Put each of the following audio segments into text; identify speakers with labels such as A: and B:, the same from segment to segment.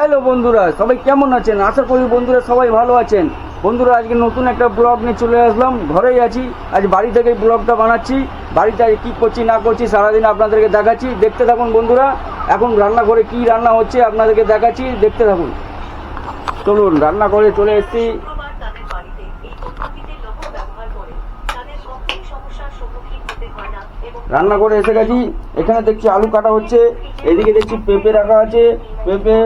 A: Hello বন্ধুরা, সবাই কেমন আছেন? আশা করি বন্ধুরা সবাই ভালো আছেন। বন্ধুরা আজকে নতুন একটা ব্লগ নিয়ে চলে আসলাম। ঘরেই আছি, আজ বাড়ি থেকে ব্লগটা বানাচ্ছি। বাড়িতে আজ কী করছি না করছি সারাদিন আপনাদেরকে দেখাচ্ছি, দেখতে থাকুন বন্ধুরা। এখন রান্নাঘরে কি রান্না হচ্ছে আপনাদেরকে দেখাচ্ছি, দেখতে থাকুন। চলুন, রান্নাঘরে চলে এসেছি। রান্না করে এসে গেছি। এখানে দেখছি আলু কাটা হচ্ছে, এদিকে দেখছি পেঁপে রাখা আছে, পেঁপে,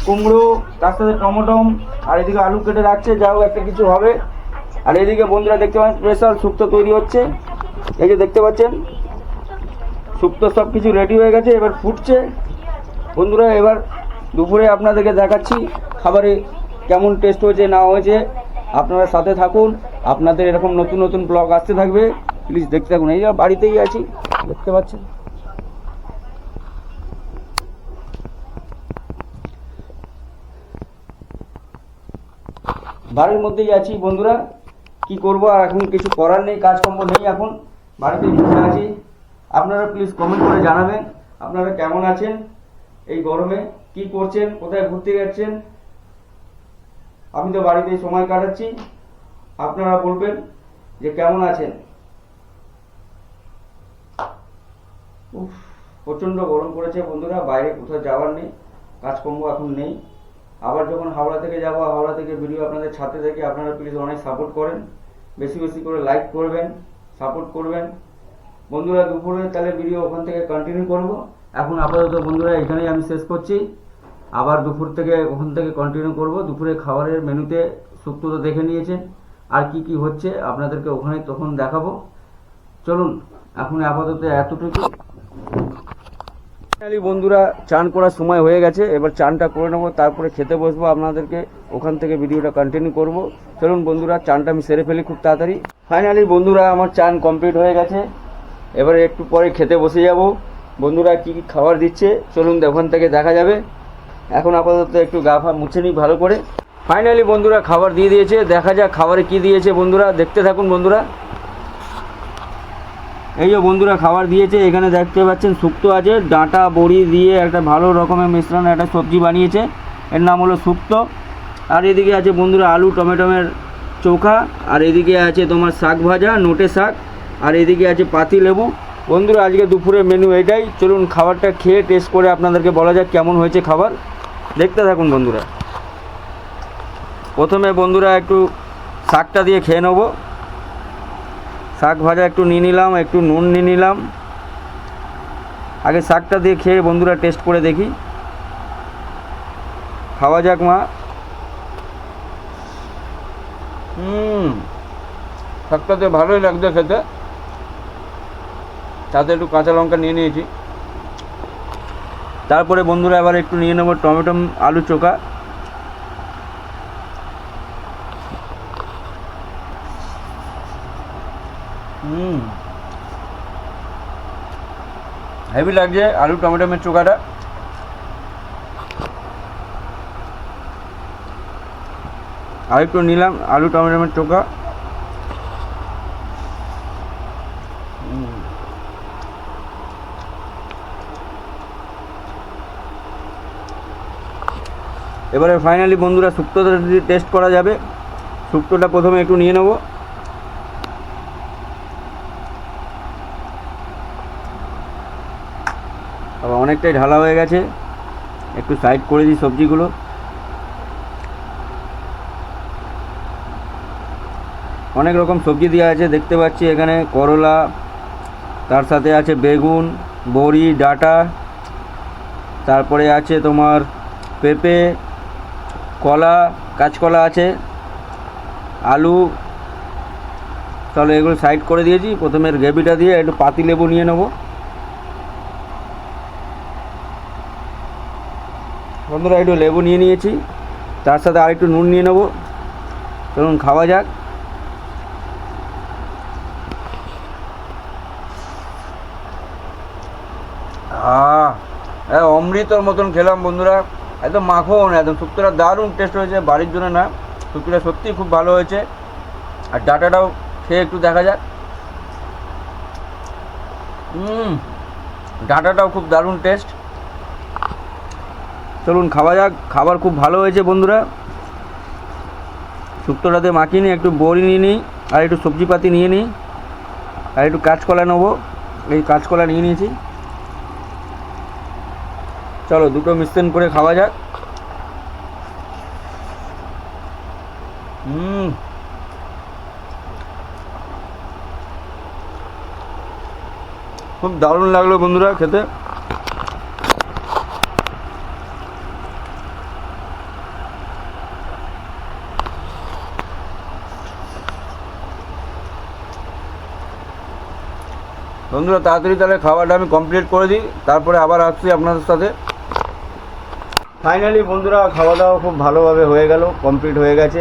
A: কুমড়ো, তার সাথে টমেটম, আর এদিকে আলু কেটে রাখছে, যাও একটা কিছু হবে। আর এদিকে বন্ধুরা দেখতে পাচ্ছেন স্পেশাল শুক্তো তৈরি হচ্ছে। এই যে দেখতে পাচ্ছেন শুক্তো সব কিছু রেডি হয়ে গেছে, এবার ফুটছে। বন্ধুরা এবার দুপুরে আপনাদেরকে দেখাচ্ছি খাবারে কেমন টেস্ট হয়েছে না হয়েছে। আপনারা সাথে থাকুন, আপনাদের এরকম নতুন নতুন ব্লগ আসতে থাকবে, প্লিজ দেখতে থাকুন। এই যে বাড়িতেই আছি, দেখতে পাচ্ছেন। বাড়ির মধ্যেই আছি বন্ধুরা, কি করব আর এখন কিছু করার নেই, কাজকর্ম নেই, এখন বাড়িতেই বসে আছি। আপনারা প্লিজ কমেন্ট করে জানাবেন আপনারা কেমন আছেন, এই গরমে কি করছেন, কোথায় ঘুরতে যাচ্ছেন। আমি তো বাড়িতেই সময় কাটাচ্ছি, আপনারা বলবেন যে কেমন আছেন। প্রচণ্ড গরম পড়েছে বন্ধুরা, বাইরে কোথাও যাওয়ার নেই, কাজকর্ম এখন নেই। আবার যখন হাওড়া থেকে যাব, হাওড়া থেকে ভিডিও আপনাদের ছাড়তে থাকি। আপনারা প্লিজ অনেক সাপোর্ট করেন, বেশি বেশি করে লাইক করবেন, সাপোর্ট করবেন বন্ধুরা। দুপুরে তাহলে ভিডিও ওখান থেকে কন্টিনিউ করব। এখন আপাতত বন্ধুরা এখানেই আমি শেষ করছি, আবার দুপুর থেকে ওখান থেকে কন্টিনিউ করব। দুপুরে খাবারের মেনুতে শুক্তো তো দেখে নিয়েছেন, আর কি কি হচ্ছে আপনাদেরকে ওখানে তখন দেখাবো। চলুন, এখন আপাতত এতটুকু। বন্ধুরা চান করার সময় হয়ে গেছে, এবার চানটা করে নেবো, তারপরে খেতে বসবো। আপনাদেরকে ওখান থেকে ভিডিওটা কন্টিনিউ করব। চলুন বন্ধুরা, চানটা আমি সেরে ফেলি খুব তাড়াতাড়ি। ফাইনালি বন্ধুরা আমার চান কমপ্লিট হয়ে গেছে, এবারে একটু পরে খেতে বসে যাব। বন্ধুরা কি কি খাবার দিচ্ছে চলুন ওখান থেকে দেখা যাবে। এখন আপাতত একটু গা ফা মুছে নিই ভালো করে। ফাইনালি বন্ধুরা খাবার দিয়ে দিয়েছে, দেখা যাক খাবারে কি দিয়েছে বন্ধুরা, দেখতে থাকুন বন্ধুরা। এই যে বন্ধুরা খাবার দিয়েছে, এখানে দেখতে পাচ্ছেন শুক্তো আছে, ডাঁটা বড়ি দিয়ে একটা ভালো রকমের মিশ্রণ একটা সবজি বানিয়েছে, এর নাম হলো শুক্তো। আর এদিকে আছে বন্ধুরা আলু টমেটোমের চোখা, আর এদিকে আছে তোমার শাক ভাজা, নোটে শাক, আর এদিকে আছে পাতি লেবু। বন্ধুরা আজকে দুপুরের মেনু এটাই। চলুন খাবারটা খেয়ে টেস্ট করে আপনাদেরকে বলা যাক কেমন হয়েছে খাবার, দেখতে থাকুন বন্ধুরা। প্রথমে বন্ধুরা একটু শাকটা দিয়ে খেয়ে নেবো। শাক ভাজা একটু নিয়ে নিলাম, একটু নুন নিয়ে নিলাম। আগে শাকটা দিয়ে খেয়ে বন্ধুরা টেস্ট করে দেখি, খাওয়া যাক মা। শাকটা দিয়ে ভালোই লাগছে খেতে, তাতে একটু কাঁচা লঙ্কা নিয়ে নিয়েছি। তারপরে বন্ধুরা এবার একটু নিয়ে নেবো টমেটো আলু চোখা। হেভি লাগছে আলু টমেটোমের চোখাটা। আর একটু নিলাম আলু টমেটোমের চোখা। এবারে ফাইনালি বন্ধুরা শুক্তোটা যদি টেস্ট করা যাবে, শুক্তোটা প্রথমে একটু নিয়ে নেব। আবার অনেকটাই ঢালা হয়ে গেছে, একটু সাইড করে দিই সবজিগুলো। অনেক রকম সবজি দেওয়া আছে দেখতে পাচ্ছি এখানে, করলা, তার সাথে আছে বেগুন, বড়ি, ডাঁটা, তারপরে আছে তোমার পেঁপে, কলা, কাঁচকলা আছে, আলু। তাহলে এগুলো সাইড করে দিয়েছি। প্রথমে গ্রেভিটা দিয়ে একটু পাতি লেবু নিয়ে নেব বন্ধুরা, একটু লেবু নিয়ে নিয়েছি, তার সাথে আর একটু নুন নিয়ে নেব। চলুন খাওয়া যাক। অমৃতর মতন খেলাম বন্ধুরা, একদম মাখন, একদম শুক্তোটা দারুণ টেস্ট হয়েছে। বাড়ির জন্য না, শুক্তোটা সত্যিই খুব ভালো হয়েছে। আর ডাঁটাটাও খেয়ে একটু দেখা যাক। ডাঁটাটাও খুব দারুণ টেস্ট। চলুন খাওয়া যাক। খাবার খুব ভালো হয়েছে বন্ধুরা। শুক্তোটাতে মাখিয়ে নিই, একটু বড়ি নিয়ে নিই, আর একটু সবজিপাতি নিয়ে নিই, আর একটু কাঁচকলা নেবো। এই কাঁচকলা নিয়ে নিয়েছি। চলো দুটো মিশ্রণ করে খাওয়া যাক। খুব দারুণ লাগলো বন্ধুরা খেতে। বন্ধুরা তাড়াতাড়ি তাহলে খাওয়াটা আমি কমপ্লিট করে দিই, তারপরে আবার আসছি আপনাদের সাথে। ফাইনালি বন্ধুরা খাওয়া দাওয়া খুব ভালোভাবে হয়ে গেল, কমপ্লিট হয়ে গেছে।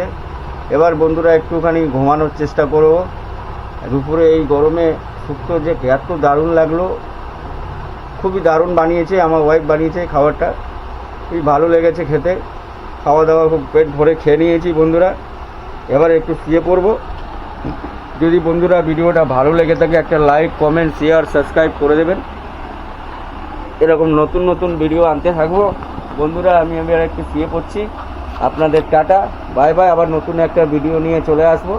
A: এবার বন্ধুরা একটুখানি ঘুমানোর চেষ্টা করব। দুপুরে এই গরমে শুক্তো যে এত দারুণ লাগলো, খুবই দারুণ বানিয়েছে আমার ওয়াইফ, বানিয়েছে খাবারটা খুবই ভালো লেগেছে খেতে। খাওয়া দাওয়া খুব পেট ভরে খেয়ে নিয়েছি বন্ধুরা। এবার একটু শুয়ে পড়বো। যদি বন্ধুরা ভিডিওটা ভালো লেগে থাকে একটা লাইক, কমেন্ট, শেয়ার, সাবস্ক্রাইব করে দেবেন। এরকম নতুন নতুন ভিডিও আনতে থাকবো বন্ধুরা। আমি আর একটু শুয়ে পড়ছি। আপনাদের টাটা, বাই বাই। আবার নতুন একটা ভিডিও নিয়ে চলে আসবো।